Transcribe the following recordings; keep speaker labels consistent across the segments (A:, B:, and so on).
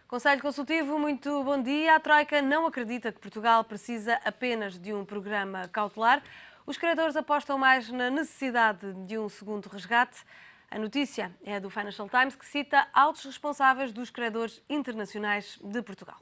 A: Conselho Consultivo, muito bom dia. A Troika não acredita que Portugal precisa apenas de um programa cautelar. Os credores apostam mais na necessidade de um segundo resgate. A notícia é do Financial Times, que cita altos responsáveis dos credores internacionais de Portugal.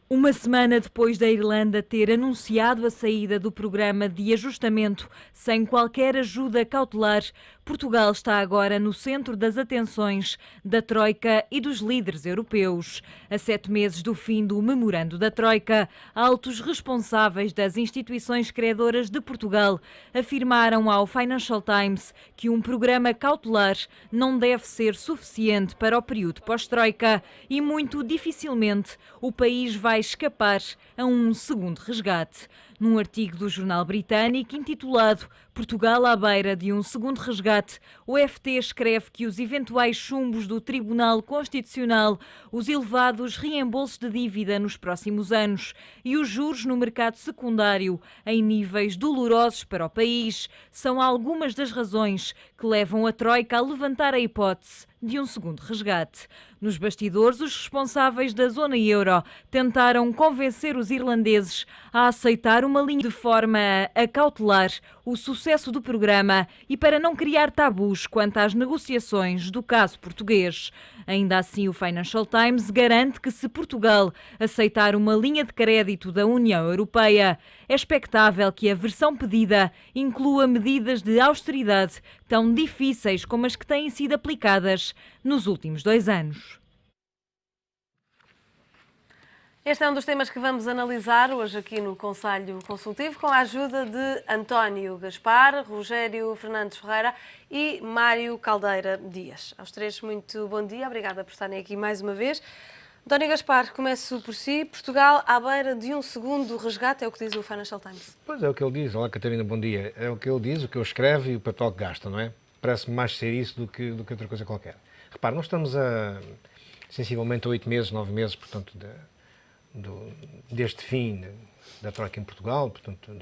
B: Uma semana depois da Irlanda ter anunciado a saída do programa de ajustamento sem qualquer ajuda cautelar, Portugal está agora no centro das atenções da Troika e dos líderes europeus. A 7 meses do fim do memorando da Troika, altos responsáveis das instituições credoras de Portugal afirmaram ao Financial Times que um programa cautelar não deve ser suficiente para o período pós-Troika e muito dificilmente o país vai escapar a um segundo resgate. Num artigo do jornal britânico intitulado Portugal à beira de um segundo resgate, o FT escreve que os eventuais chumbos do Tribunal Constitucional, os elevados reembolsos de dívida nos próximos anos e os juros no mercado secundário em níveis dolorosos para o país são algumas das razões que levam a Troika a levantar a hipótese de um segundo resgate. Nos bastidores, os responsáveis da zona euro tentaram convencer os irlandeses a aceitar uma linha de forma a acautelar o sucesso do programa e para não criar tabus quanto às negociações do caso português. Ainda assim, o Financial Times garante que se Portugal aceitar uma linha de crédito da União Europeia, é expectável que a versão pedida inclua medidas de austeridade tão difíceis como as que têm sido aplicadas nos últimos 2 anos.
A: Este é um dos temas que vamos analisar hoje aqui no Conselho Consultivo, com a ajuda de António Gaspar, Rogério Fernandes Ferreira e Mário Caldeira Dias. Aos três, muito bom dia. Obrigada por estarem aqui mais uma vez. António Gaspar, começo por si. Portugal à beira de um segundo resgate, é o que diz o Financial Times.
C: Pois é o que ele diz. Olá, Catarina, bom dia. É o que ele diz, o que ele escreve e o papel que gasta, não é? Parece-me mais ser isso do que outra coisa qualquer. Repare, nós estamos a sensivelmente a 8 meses, 9 meses, portanto, deste fim da Troika em Portugal, portanto,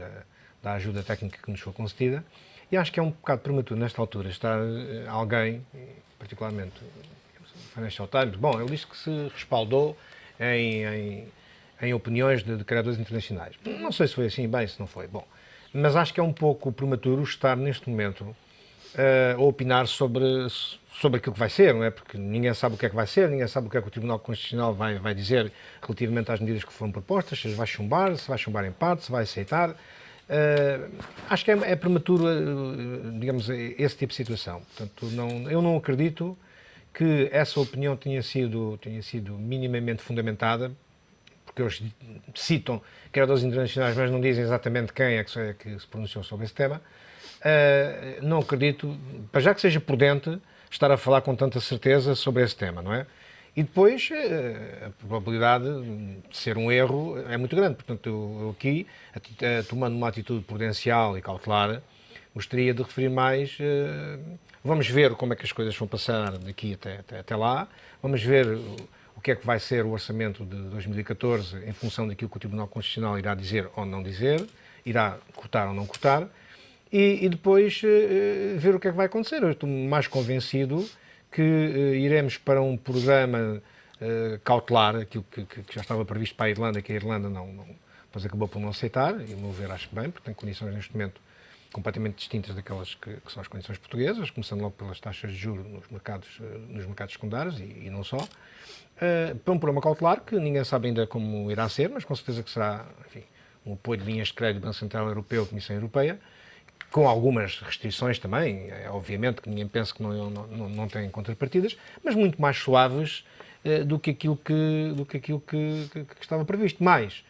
C: da ajuda técnica que nos foi concedida, e acho que é um bocado prematuro, nesta altura, estar alguém, particularmente o Financial Times, bom, ele diz que se respaldou em opiniões de credores internacionais. Não sei se foi assim, bem, se não foi, bom, mas acho que é um pouco prematuro estar neste momento a opinar sobre aquilo que vai ser, não é? Porque ninguém sabe o que é que vai ser, ninguém sabe o que é que o Tribunal Constitucional vai dizer relativamente às medidas que foram propostas, se vai chumbar em parte, se vai aceitar. Acho que é prematuro, digamos, esse tipo de situação. Portanto, eu não acredito que essa opinião tenha sido minimamente fundamentada, porque eles citam credores internacionais, mas não dizem exatamente quem é que se pronunciou sobre esse tema. Não acredito, para já que seja prudente, estar a falar com tanta certeza sobre esse tema, não é? E depois, a probabilidade de ser um erro é muito grande. Portanto, eu aqui, tomando uma atitude prudencial e cautelar, gostaria de referir mais, vamos ver como é que as coisas vão passar daqui até lá, vamos ver o que é que vai ser o orçamento de 2014 em função daquilo que o Tribunal Constitucional irá dizer ou não dizer, irá cortar ou não cortar, e depois ver o que é que vai acontecer. Eu estou mais convencido que iremos para um programa cautelar, aquilo que já estava previsto para a Irlanda, que a Irlanda depois acabou por não aceitar, e, a meu ver, acho que bem, porque tem condições neste momento completamente distintas daquelas que são as condições portuguesas, começando logo pelas taxas de juros nos mercados secundários e não só, para um programa cautelar que ninguém sabe ainda como irá ser, mas com certeza que será, enfim, um apoio de linhas de crédito do Banco Central Europeu, Comissão Europeia, com algumas restrições também, obviamente que ninguém pensa que não tem contrapartidas, mas muito mais suaves do que aquilo que estava previsto. Mas,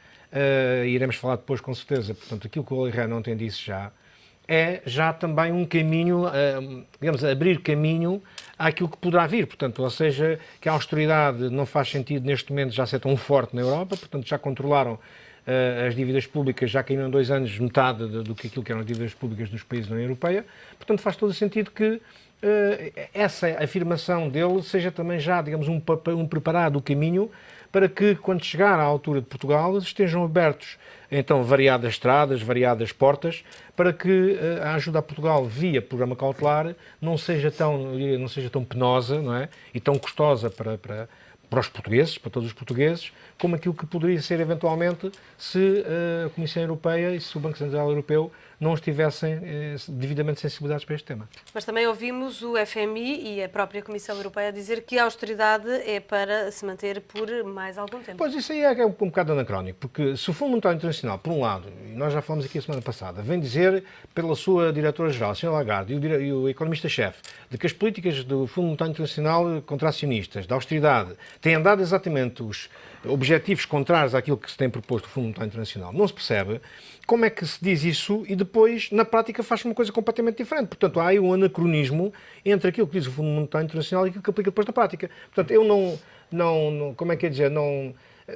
C: iremos falar depois com certeza, portanto, aquilo que o Oliré não tem disse já, é já também um caminho, digamos, abrir caminho àquilo que poderá vir, portanto, ou seja, que a austeridade não faz sentido neste momento já ser tão forte na Europa, portanto, já controlaram as dívidas públicas, já caíram em 2 anos metade do que aquilo que eram as dívidas públicas nos países da União Europeia, portanto faz todo o sentido que essa afirmação dele seja também já, digamos, um preparado caminho para que, quando chegar à altura de Portugal, estejam abertos, então, variadas estradas, variadas portas, para que a ajuda a Portugal via programa cautelar não seja tão penosa, não é? E tão custosa para os portugueses, para todos os portugueses, como aquilo que poderia ser, eventualmente, se a Comissão Europeia e se o Banco Central Europeu não estivessem devidamente sensibilizados para este tema.
A: Mas também ouvimos o FMI e a própria Comissão Europeia dizer que a austeridade é para se manter por mais algum tempo.
C: Pois, isso aí é um bocado anacrónico, porque se o Fundo Monetário Internacional, por um lado, e nós já falamos aqui a semana passada, vem dizer pela sua diretora-geral, a Sra. Lagarde, e o economista-chefe, de que as políticas do Fundo Monetário Internacional contracionistas, da austeridade, têm dado exatamente os objetivos contrários àquilo que se tem proposto o Fundo Monetário Internacional. Não se percebe como é que se diz isso e depois, na prática, faz uma coisa completamente diferente. Portanto, há aí um anacronismo entre aquilo que diz o Fundo Monetário Internacional e aquilo que aplica depois na prática. Portanto, eu como é que é dizer,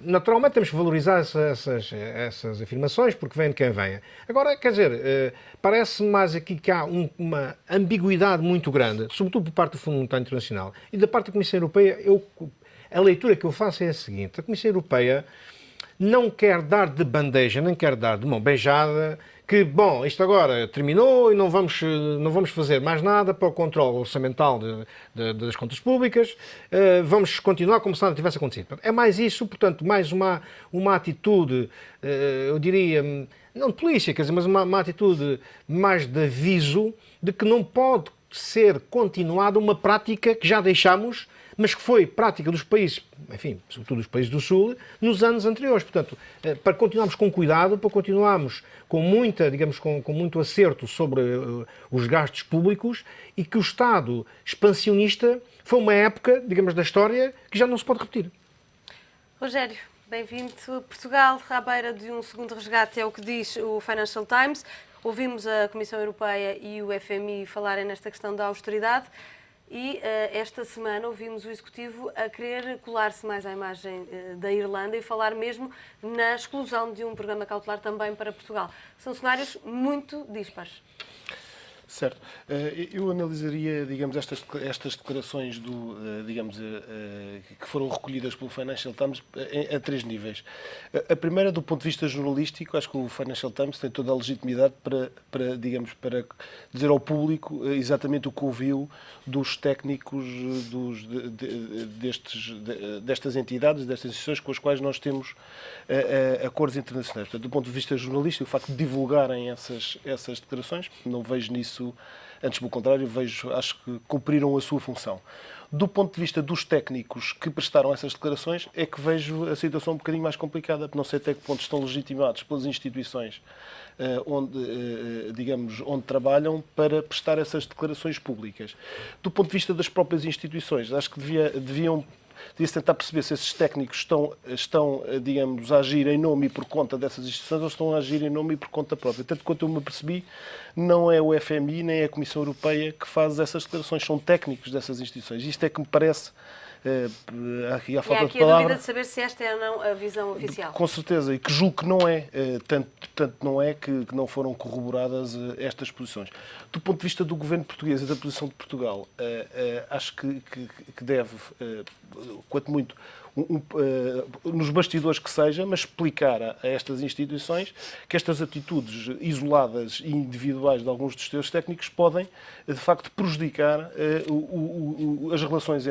C: naturalmente temos que valorizar essas afirmações, porque vem de quem venha. Agora, quer dizer, parece mais aqui que há uma ambiguidade muito grande, sobretudo por parte do Fundo Monetário Internacional e da parte da Comissão Europeia. A leitura que eu faço é a seguinte: a Comissão Europeia não quer dar de bandeja, nem quer dar de mão beijada, que, bom, isto agora terminou e não vamos fazer mais nada para o controle orçamental das contas públicas, vamos continuar como se nada tivesse acontecido. É mais isso, portanto, mais uma atitude, eu diria, não de polícia, quer dizer, mas uma atitude mais de aviso de que não pode ser continuada uma prática que já deixámos, mas que foi prática dos países, enfim, sobretudo dos países do Sul, nos anos anteriores. Portanto, para continuarmos com cuidado, para continuarmos com com muito acerto sobre os gastos públicos e que o Estado expansionista foi uma época, digamos, da história que já não se pode repetir.
A: Rogério, bem-vindo. Portugal à beira de um segundo resgate, é o que diz o Financial Times. Ouvimos a Comissão Europeia e o FMI falarem nesta questão da austeridade. E esta semana ouvimos o Executivo a querer colar-se mais à imagem da Irlanda e falar mesmo na exclusão de um programa cautelar também para Portugal. São cenários muito dispares.
D: Certo. Eu analisaria, digamos, estas declarações que foram recolhidas pelo Financial Times a três níveis. A primeira, do ponto de vista jornalístico, acho que o Financial Times tem toda a legitimidade para dizer ao público exatamente o que ouviu dos técnicos destas entidades, destas instituições com as quais nós temos acordos internacionais. Portanto, do ponto de vista jornalístico, o facto de divulgarem essas declarações, não vejo nisso. Antes, pelo contrário, acho que cumpriram a sua função. Do ponto de vista dos técnicos que prestaram essas declarações, é que vejo a situação um bocadinho mais complicada, porque não sei até que ponto estão legitimados pelas instituições onde trabalham para prestar essas declarações públicas. Do ponto de vista das próprias instituições, acho que devia-se tentar perceber se esses técnicos estão, digamos, a agir em nome e por conta dessas instituições ou estão a agir em nome e por conta própria. Tanto quanto eu me percebi, não é o FMI nem é a Comissão Europeia que faz essas declarações, são técnicos dessas instituições. Isto é que me parece, aqui à falta de palavra...
A: E há aqui a dúvida de saber se esta é ou não a visão oficial.
D: Com certeza, e que julgo que não é, tanto não é que não foram corroboradas estas posições. Do ponto de vista do governo português e da posição de Portugal, acho que deve, quanto muito, nos bastidores que seja, mas explicar a estas instituições que estas atitudes isoladas e individuais de alguns dos seus técnicos podem, de facto, prejudicar as relações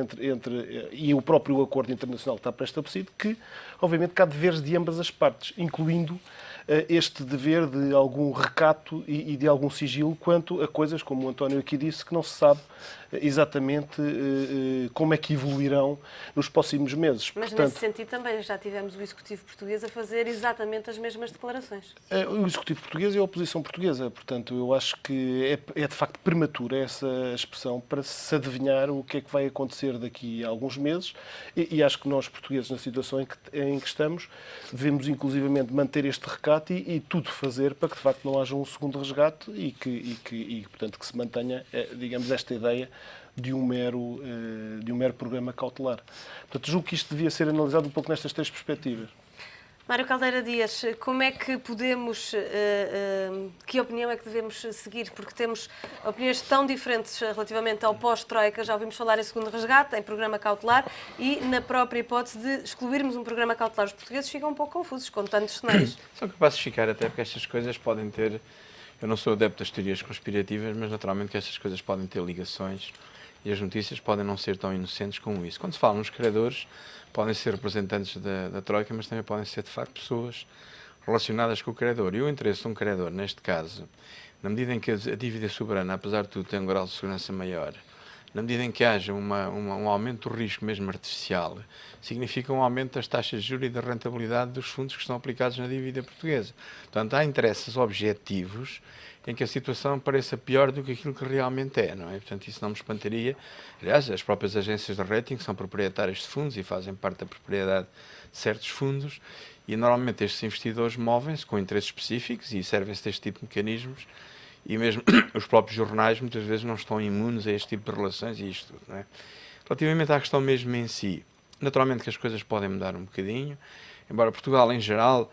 D: e o próprio acordo internacional que está pré-estabelecido, que, obviamente, que há deveres de ambas as partes, incluindo este dever de algum recato e de algum sigilo quanto a coisas, como o António aqui disse, que não se sabe exatamente como é que evoluirão nos próximos meses.
A: Mas, portanto, nesse sentido também já tivemos o Executivo português a fazer exatamente as mesmas declarações.
D: O Executivo português e a oposição portuguesa. Portanto, eu acho que é de facto prematura essa expressão para se adivinhar o que é que vai acontecer daqui a alguns meses e acho que nós, portugueses, na situação em que estamos, devemos inclusivamente manter este recato e tudo fazer para que de facto não haja um segundo resgate e portanto, que se mantenha, digamos, esta ideia de um mero programa cautelar. Portanto, julgo que isto devia ser analisado um pouco nestas três perspectivas.
A: Mário Caldeira Dias, como é que podemos, que opinião é que devemos seguir? Porque temos opiniões tão diferentes relativamente ao pós-Troika, já ouvimos falar em segundo resgate, em programa cautelar e na própria hipótese de excluirmos um programa cautelar. Os portugueses ficam um pouco confusos com tantos cenários.
E: São capazes de ficar até porque estas coisas podem ter... Eu não sou adepto das teorias conspirativas, mas naturalmente que estas coisas podem ter ligações e as notícias podem não ser tão inocentes como isso. Quando se fala nos credores, podem ser representantes da Troika, mas também podem ser, de facto, pessoas relacionadas com o credor. E o interesse de um credor, neste caso, na medida em que a dívida soberana, apesar de tudo, tem um grau de segurança maior, na medida em que haja um aumento do risco mesmo artificial, significa um aumento das taxas de juros e da rentabilidade dos fundos que estão aplicados na dívida portuguesa. Portanto, há interesses objetivos em que a situação pareça pior do que aquilo que realmente é, não é? Portanto, isso não me espantaria. Aliás, as próprias agências de rating são proprietárias de fundos e fazem parte da propriedade de certos fundos e, normalmente, estes investidores movem-se com interesses específicos e servem-se deste tipo de mecanismos e mesmo os próprios jornais, muitas vezes, não estão imunes a este tipo de relações e isto tudo, não é? Relativamente à questão mesmo em si, naturalmente que as coisas podem mudar um bocadinho, embora Portugal, em geral,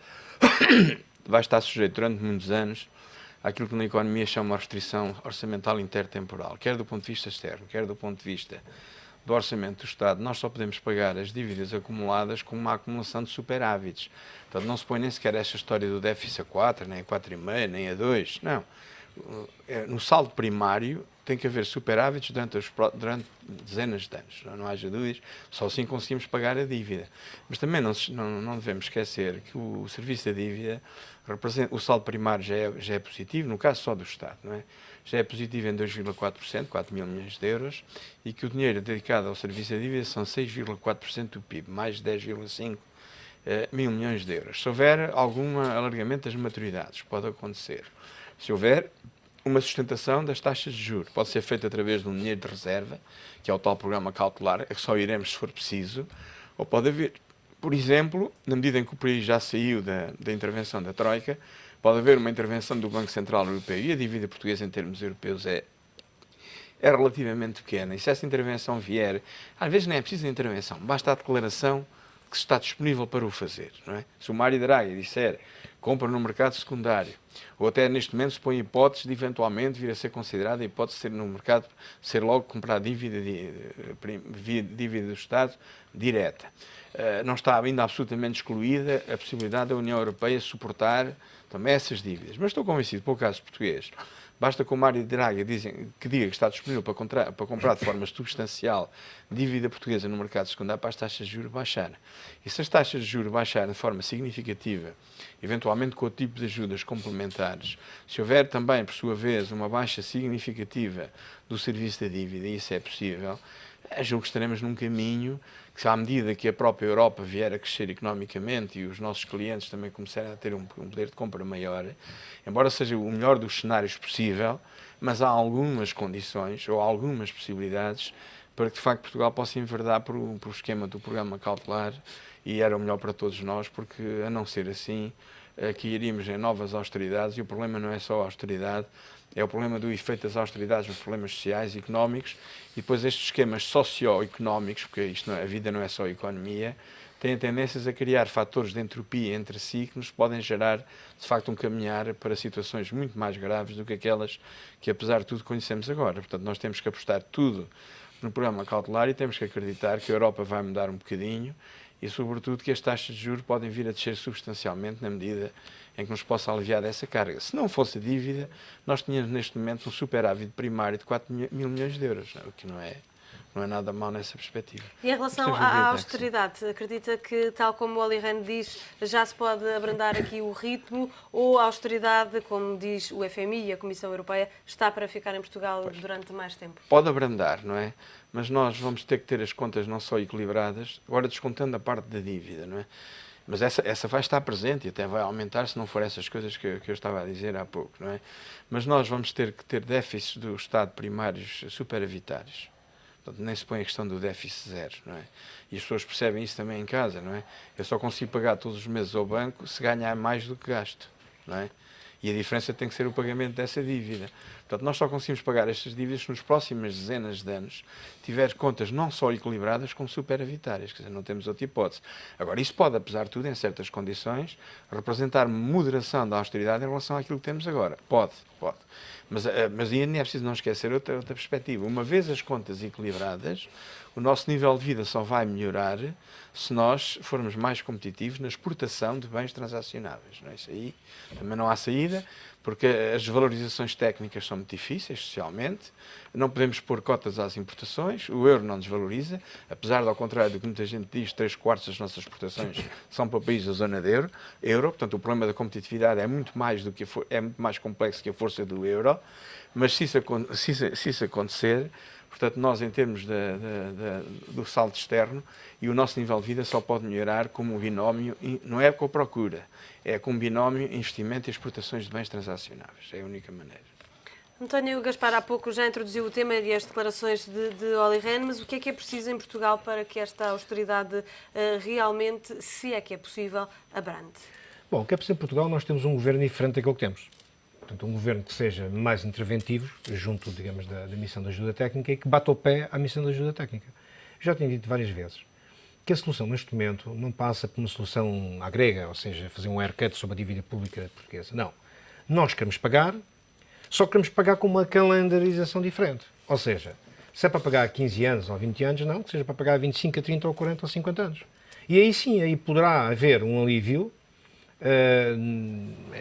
E: vai estar sujeito durante muitos anos àquilo que na economia chama uma restrição orçamental intertemporal, quer do ponto de vista externo, quer do ponto de vista do orçamento do Estado. Nós só podemos pagar as dívidas acumuladas com uma acumulação de superávites. Portanto, não se põe nem sequer esta história do déficit a 4, nem a 4,5, nem a 2, não. No saldo primário tem que haver superávites durante dezenas de anos, não haja dúvidas, só assim conseguimos pagar a dívida. Mas também não devemos esquecer que o serviço da dívida representa, o saldo primário já é positivo, no caso só do Estado, não é? Já é positivo em 2,4%, 4 mil milhões de euros, e que o dinheiro dedicado ao serviço da dívida são 6,4% do PIB, mais 10,5 mil milhões de euros. Se houver algum alargamento das maturidades, pode acontecer. Se houver uma sustentação das taxas de juros, pode ser feita através de um dinheiro de reserva, que é o tal programa cautelar, a que só iremos se for preciso, ou pode haver, por exemplo, na medida em que o país já saiu da intervenção da Troika, pode haver uma intervenção do Banco Central Europeu, e a dívida portuguesa em termos europeus é relativamente pequena, e se essa intervenção vier, às vezes nem é preciso a intervenção, basta a declaração que se está disponível para o fazer, não é? Se o Mário Draghi disser compra no mercado secundário, ou até neste momento se põe hipóteses de eventualmente vir a ser considerada a hipótese de ser no mercado, ser logo comprar dívida do Estado direta. Não está ainda absolutamente excluída a possibilidade da União Europeia suportar também essas dívidas. Mas estou convencido, para o caso português, basta que o Mário Draghi que diga que está disponível para comprar de forma substancial dívida portuguesa no mercado secundário para as taxas de juros baixarem. E se as taxas de juros baixarem de forma significativa, eventualmente com o tipo de ajudas complementares, se houver também, por sua vez, uma baixa significativa do serviço da dívida, e isso é possível, julgo que estaremos num caminho que, à medida que a própria Europa vier a crescer economicamente e os nossos clientes também começarem a ter um poder de compra maior, embora seja o melhor dos cenários possível, mas há algumas condições ou algumas possibilidades para que, de facto, Portugal possa enverdar para o esquema do programa cautelar, e era o melhor para todos nós, porque, a não ser assim, aqui iríamos em novas austeridades, e o problema não é só a austeridade, é o problema do efeito das austeridades nos problemas sociais e económicos, e depois estes esquemas socioeconómicos, porque a vida não é só a economia, têm tendências a criar fatores de entropia entre si que nos podem gerar, de facto, um caminhar para situações muito mais graves do que aquelas que, apesar de tudo, conhecemos agora. Portanto, nós temos que apostar tudo no programa cautelar e temos que acreditar que a Europa vai mudar um bocadinho e, sobretudo, que as taxas de juros podem vir a descer substancialmente na medida em que nos possa aliviar dessa carga. Se não fosse a dívida, nós tínhamos neste momento um superávit primário de 4 mil milhões de euros, o que não é nada mau nessa perspectiva.
A: E em relação à austeridade, acredita que, tal como o Olli Rehn diz, já se pode abrandar aqui o ritmo, ou a austeridade, como diz o FMI e a Comissão Europeia, está para ficar em Portugal durante mais tempo?
E: Pode abrandar, não é? Mas nós vamos ter que ter as contas não só equilibradas, agora descontando a parte da dívida, não é? Mas essa vai estar presente e até vai aumentar se não for essas coisas que eu estava a dizer há pouco, não é? Mas nós vamos ter que ter déficits do Estado primários superavitários. Portanto, nem se põe a questão do déficit zero, não é? E as pessoas percebem isso também em casa, não é? Eu só consigo pagar todos os meses ao banco se ganhar mais do que gasto, não é? E a diferença tem que ser o pagamento dessa dívida. Portanto, nós só conseguimos pagar estas dívidas se nos próximos dezenas de anos tiver contas não só equilibradas, como superavitárias. Quer dizer, não temos outra hipótese. Agora, isso pode, apesar de tudo, em certas condições, representar moderação da austeridade em relação àquilo que temos agora. Pode. Mas ainda é preciso não esquecer outra perspectiva. Uma vez as contas equilibradas, o nosso nível de vida só vai melhorar se nós formos mais competitivos na exportação de bens transacionáveis. Não é? Isso aí também não há saída, porque as desvalorizações técnicas são muito difíceis socialmente, não podemos pôr cotas às importações, o euro não desvaloriza, apesar de, ao contrário do que muita gente diz, 3/4 das nossas exportações são para países da zona de euro, portanto o problema da competitividade é muito mais complexo que a força do euro, mas se isso acontecer, portanto, nós, em termos do saldo externo, e o nosso nível de vida só pode melhorar como um binómio, não é com a procura, é com um binómio investimento e exportações de bens transacionáveis. É a única maneira.
A: António Gaspar, há pouco já introduziu o tema e as declarações de Olli Rehn, mas o que é preciso em Portugal para que esta austeridade realmente, se é que é possível, abrande?
C: Bom, o que é preciso em Portugal, nós temos um governo diferente daquele que temos. Portanto, um governo que seja mais interventivo, junto, digamos, da missão de ajuda técnica e que bata o pé à missão de ajuda técnica. Já tenho dito várias vezes que a solução, neste momento, não passa por uma solução à grega, ou seja, fazer um haircut sobre a dívida pública portuguesa. Não. Nós queremos pagar, só queremos pagar com uma calendarização diferente. Ou seja, se é para pagar a 15 anos ou 20 anos, não, que seja para pagar a 25, a 30, ou 40 ou 50 anos. E aí sim, aí poderá haver um alívio,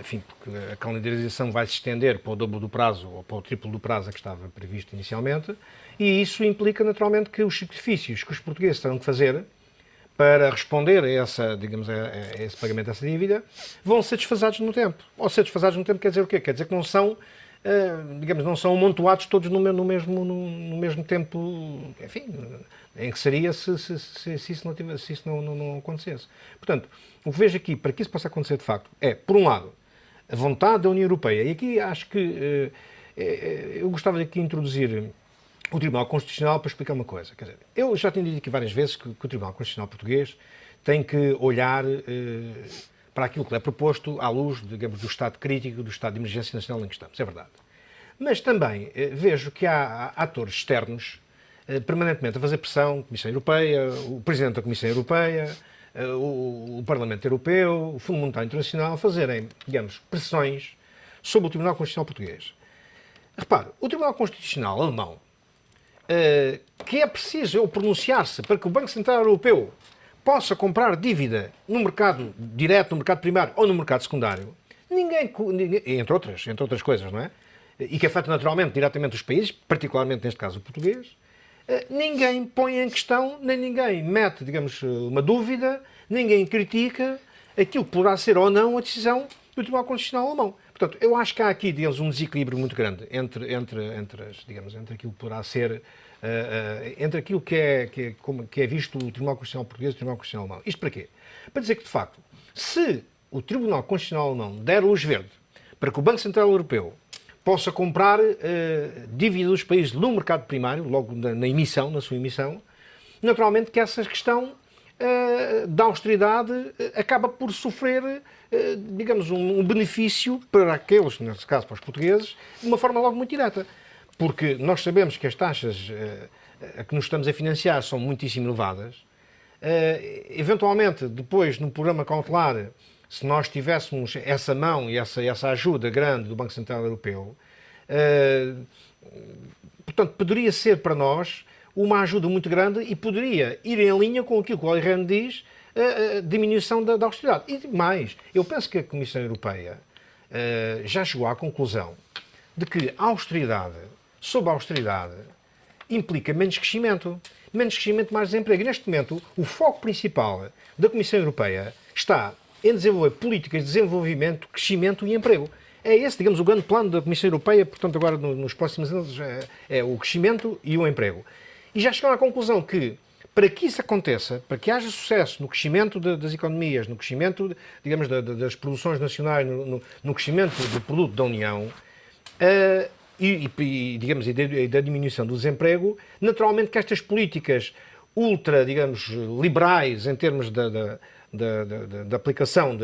C: enfim, porque a calendarização vai se estender para o dobro do prazo ou para o triplo do prazo a que estava previsto inicialmente, e isso implica naturalmente que os sacrifícios que os portugueses terão que fazer para responder a esse pagamento dessa dívida vão ser desfasados no tempo. Ou ser desfasados no tempo quer dizer o quê? Quer dizer que não são, não são amontoados todos no mesmo tempo, enfim, em que seria se isso não acontecesse. Portanto, o que vejo aqui, para que isso possa acontecer de facto, é, por um lado, a vontade da União Europeia, e aqui acho que eu gostava de aqui introduzir o Tribunal Constitucional para explicar uma coisa. Quer dizer, eu já tenho dito aqui várias vezes que o Tribunal Constitucional português tem que olhar para aquilo que é proposto à luz, digamos, do estado crítico, do estado de emergência nacional em que estamos. É verdade. Mas também vejo que há atores externos permanentemente a fazer pressão, a Comissão Europeia, o Presidente da Comissão Europeia, o Parlamento Europeu, o Fundo Monetário Internacional, a fazerem, digamos, pressões sobre o Tribunal Constitucional português. Repare, o Tribunal Constitucional alemão, que é preciso ele pronunciar-se para que o Banco Central Europeu possa comprar dívida no mercado direto, no mercado primário ou no mercado secundário, ninguém entre outras coisas, não é? E que afeta naturalmente diretamente os países, particularmente neste caso o português, ninguém põe em questão, nem ninguém mete, digamos, uma dúvida, ninguém critica aquilo que poderá ser ou não a decisão do Tribunal Constitucional alemão. Portanto, eu acho que há aqui, digamos, um desequilíbrio muito grande entre aquilo que poderá ser, entre aquilo que é visto o Tribunal Constitucional português e o Tribunal Constitucional alemão. Isto para quê? Para dizer que, de facto, se o Tribunal Constitucional alemão der luz verde para que o Banco Central Europeu possa comprar dívida dos países no mercado primário, logo na sua emissão, naturalmente que essa questão da austeridade acaba por sofrer, digamos, um benefício para aqueles, neste caso para os portugueses, de uma forma logo muito direta. Porque nós sabemos que as taxas a que nos estamos a financiar são muitíssimo elevadas. Eventualmente, depois, no programa cautelar, se nós tivéssemos essa mão e essa ajuda grande do Banco Central Europeu, portanto, poderia ser para nós uma ajuda muito grande e poderia ir em linha com aquilo que o Olli Rehn diz, a diminuição da austeridade. E mais, eu penso que a Comissão Europeia já chegou à conclusão de que a austeridade, sob a austeridade, implica menos crescimento, mais desemprego. E neste momento, o foco principal da Comissão Europeia está em desenvolver políticas de desenvolvimento, crescimento e emprego. É esse, digamos, o grande plano da Comissão Europeia, portanto, agora nos próximos anos, é o crescimento e o emprego. E já chegaram à conclusão que, para que isso aconteça, para que haja sucesso no crescimento das economias, no crescimento, digamos, das produções nacionais, no crescimento do produto da União, digamos, e da diminuição do desemprego, naturalmente que estas políticas ultra, digamos, liberais em termos da aplicação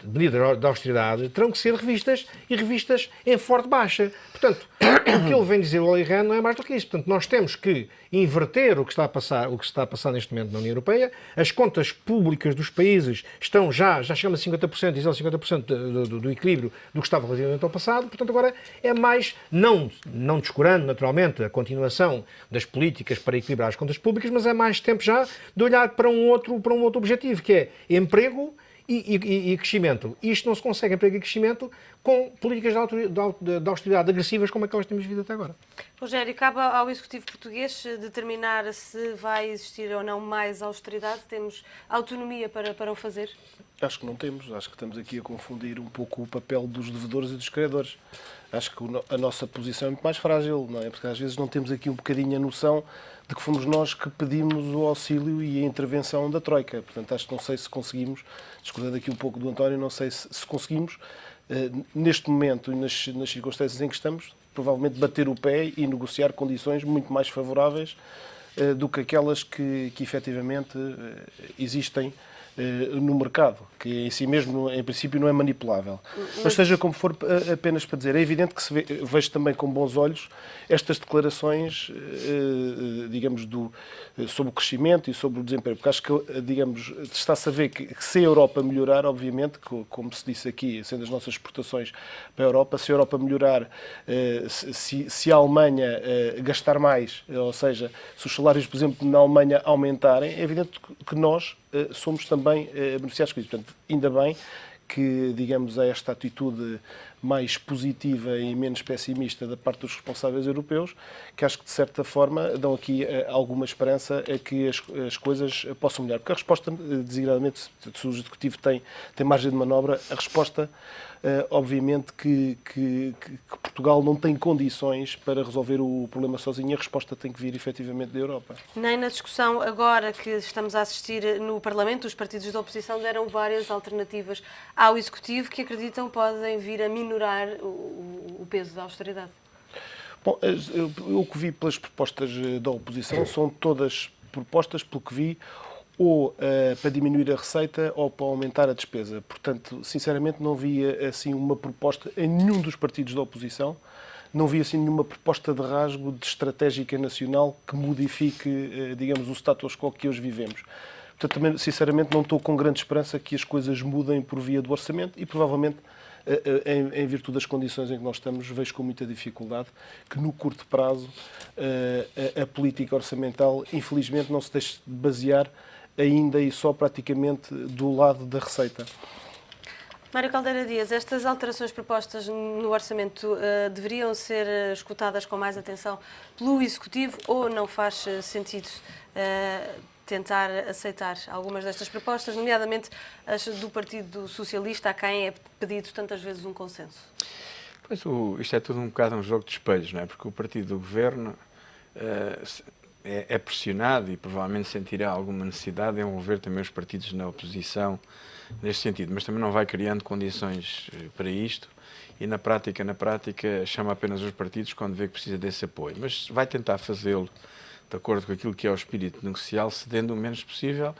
C: medidas de austeridade terão que ser revistas e revistas em forte baixa. Portanto, o que ele vem dizer, o Olli Rehn, não é mais do que isso. Portanto, nós temos que inverter o que está a passar neste momento na União Europeia. As contas públicas dos países estão já chegamos a 50%, diz ele, 50% do equilíbrio do que estava relativamente ao passado. Portanto, agora é mais, não descurando naturalmente a continuação das políticas para equilibrar as contas públicas, mas é mais tempo já de olhar para um outro objetivo, que é emprego e crescimento. Isto não se consegue, emprego e crescimento, com políticas de austeridade agressivas como aquelas que temos visto até agora.
A: Rogério, cabe ao Executivo português determinar se vai existir ou não mais austeridade? Temos autonomia para o fazer?
D: Acho que não temos. Acho que estamos aqui a confundir um pouco o papel dos devedores e dos credores. Acho que a nossa posição é muito mais frágil, não é? Porque às vezes não temos aqui um bocadinho a noção de que fomos nós que pedimos o auxílio e a intervenção da Troika. Portanto, acho que não sei se conseguimos, discordando aqui um pouco do António, não sei se conseguimos, neste momento e nas circunstâncias em que estamos, provavelmente bater o pé e negociar condições muito mais favoráveis do que aquelas que efetivamente existem no mercado, que em si mesmo, em princípio, não é manipulável. Mas seja como for, apenas para dizer, é evidente que vejo também com bons olhos estas declarações, digamos, sobre o crescimento e sobre o desemprego, porque acho que, digamos, está-se a ver que se a Europa melhorar, obviamente, como se disse aqui, sendo as nossas exportações para a Europa, se a Europa melhorar, se a Alemanha gastar mais, ou seja, se os salários, por exemplo, na Alemanha aumentarem, é evidente que nós somos também beneficiados com isso. Portanto, ainda bem que, digamos, há esta atitude mais positiva e menos pessimista da parte dos responsáveis europeus, que acho que, de certa forma, dão aqui alguma esperança a que as coisas possam melhorar. Porque a resposta, designadamente, se o Executivo tem margem de manobra, a resposta, obviamente, que Portugal não tem condições para resolver o problema sozinho, a resposta tem que vir, efetivamente, da Europa.
A: Nem na discussão agora que estamos a assistir no Parlamento, os partidos da oposição deram várias alternativas ao Executivo que acreditam podem vir a minorar o peso da austeridade.
D: Bom, o que vi pelas propostas da oposição são todas propostas, pelo que vi, ou para diminuir a receita ou para aumentar a despesa. Portanto, sinceramente, não via assim uma proposta em nenhum dos partidos da oposição, não vi assim nenhuma proposta de rasgo de estratégica nacional que modifique, digamos, o status quo que hoje vivemos. Portanto, também, sinceramente, não estou com grande esperança que as coisas mudem por via do orçamento e, provavelmente, em virtude das condições em que nós estamos, vejo com muita dificuldade que, no curto prazo, a política orçamental, infelizmente, não se deixe de basear ainda e só praticamente do lado da receita.
A: Mário Caldeira Dias, estas alterações propostas no orçamento deveriam ser escutadas com mais atenção pelo Executivo ou não faz sentido tentar aceitar algumas destas propostas, nomeadamente as do Partido Socialista, a quem é pedido tantas vezes um consenso?
E: Pois, isto é tudo um bocado um jogo de espelhos, não é? Porque o partido do governo é pressionado e provavelmente sentirá alguma necessidade de envolver também os partidos na oposição neste sentido, mas também não vai criando condições para isto e na prática chama apenas os partidos quando vê que precisa desse apoio, mas vai tentar fazê-lo de acordo com aquilo que é o espírito negocial, cedendo o menos possível.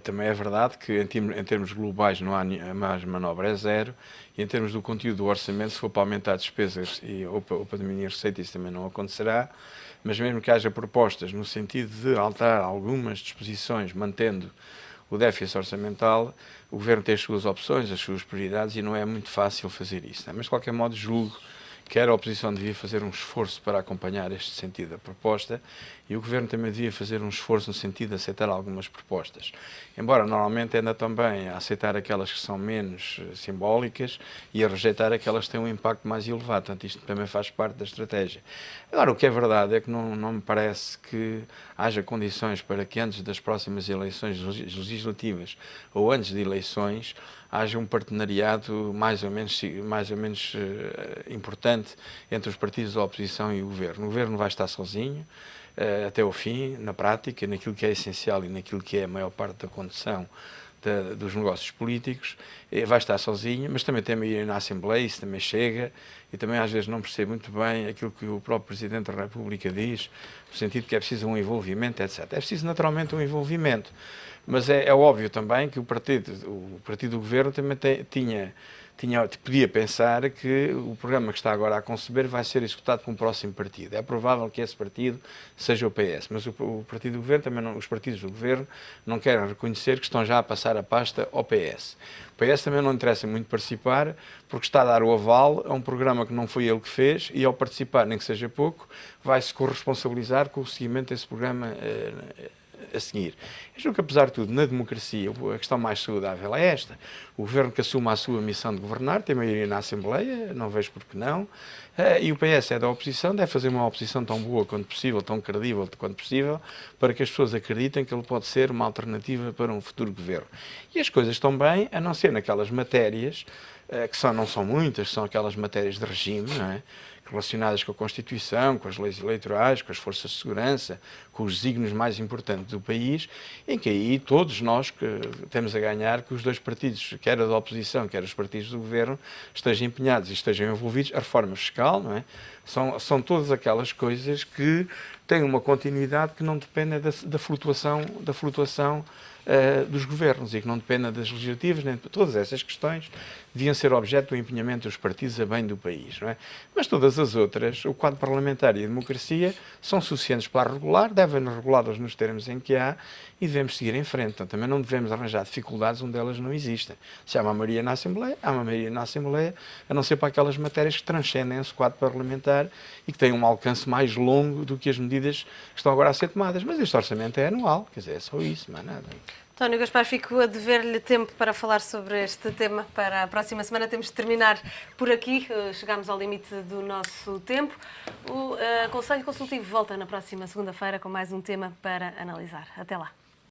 E: Também é verdade que em termos globais não há mais manobra, é zero, e em termos do conteúdo do orçamento, se for para aumentar despesas ou para diminuir receita, isso também não acontecerá, mas mesmo que haja propostas no sentido de alterar algumas disposições, mantendo o déficit orçamental, o Governo tem as suas opções, as suas prioridades, e não é muito fácil fazer isso. Mas, de qualquer modo, julgo que a oposição devia fazer um esforço para acompanhar este sentido da proposta e o Governo também devia fazer um esforço no sentido de aceitar algumas propostas. Embora normalmente anda também a aceitar aquelas que são menos simbólicas e a rejeitar aquelas que têm um impacto mais elevado. Portanto, isto também faz parte da estratégia. Agora, o que é verdade é que não me parece que haja condições para que antes das próximas eleições legislativas ou antes de eleições haja um partenariado mais ou menos importante entre os partidos da oposição e o Governo. O Governo vai estar sozinho até ao fim, na prática, naquilo que é essencial e naquilo que é a maior parte da condução dos negócios políticos, vai estar sozinha, mas também tem a maioria na Assembleia, isso também chega, e também às vezes não percebe muito bem aquilo que o próprio Presidente da República diz, no sentido que é preciso um envolvimento, etc. É preciso naturalmente um envolvimento, mas é óbvio também que o partido do Governo também podia pensar que o programa que está agora a conceber vai ser executado por um próximo partido. É provável que esse partido seja o PS, mas o partido do Governo, também não, os partidos do Governo não querem reconhecer que estão já a passar a pasta ao PS. O PS também não interessa muito participar, porque está a dar o aval a um programa que não foi ele que fez e, ao participar, nem que seja pouco, vai-se corresponsabilizar com o seguimento desse programa a seguir. Eu julgo que, apesar de tudo, na democracia, a questão mais saudável é esta. O Governo que assuma a sua missão de governar, tem maioria na Assembleia, não vejo por que não, e o PS é da oposição, deve fazer uma oposição tão boa quanto possível, tão credível quanto possível, para que as pessoas acreditem que ele pode ser uma alternativa para um futuro governo. E as coisas estão bem, a não ser naquelas matérias, que não são muitas, são aquelas matérias de regime, não é? Relacionadas com a Constituição, com as leis eleitorais, com as forças de segurança, com os desígnios mais importantes do país, em que aí todos nós que temos a ganhar que os dois partidos, quer a da oposição, quer os partidos do governo, estejam empenhados e estejam envolvidos. A reforma fiscal, não é? São todas aquelas coisas que têm uma continuidade que não depende da flutuação dos governos e que não dependa das legislativas, nem de todas essas questões deviam ser objeto do empenhamento dos partidos a bem do país, não é? Mas todas as outras, o quadro parlamentar e a democracia são suficientes para regular, devem regulá-las nos termos em que há e devemos seguir em frente. Portanto, também não devemos arranjar dificuldades onde elas não existem. Se há uma maioria na Assembleia, há uma maioria na Assembleia, a não ser para aquelas matérias que transcendem esse quadro parlamentar e que têm um alcance mais longo do que as medidas que estão agora a ser tomadas. Mas este orçamento é anual, quer dizer, é só isso, não é nada.
A: António Gaspar, fico a dever-lhe tempo para falar sobre este tema. Para a próxima semana temos de terminar por aqui. Chegamos ao limite do nosso tempo. O Conselho Consultivo volta na próxima segunda-feira com mais um tema para analisar. Até lá.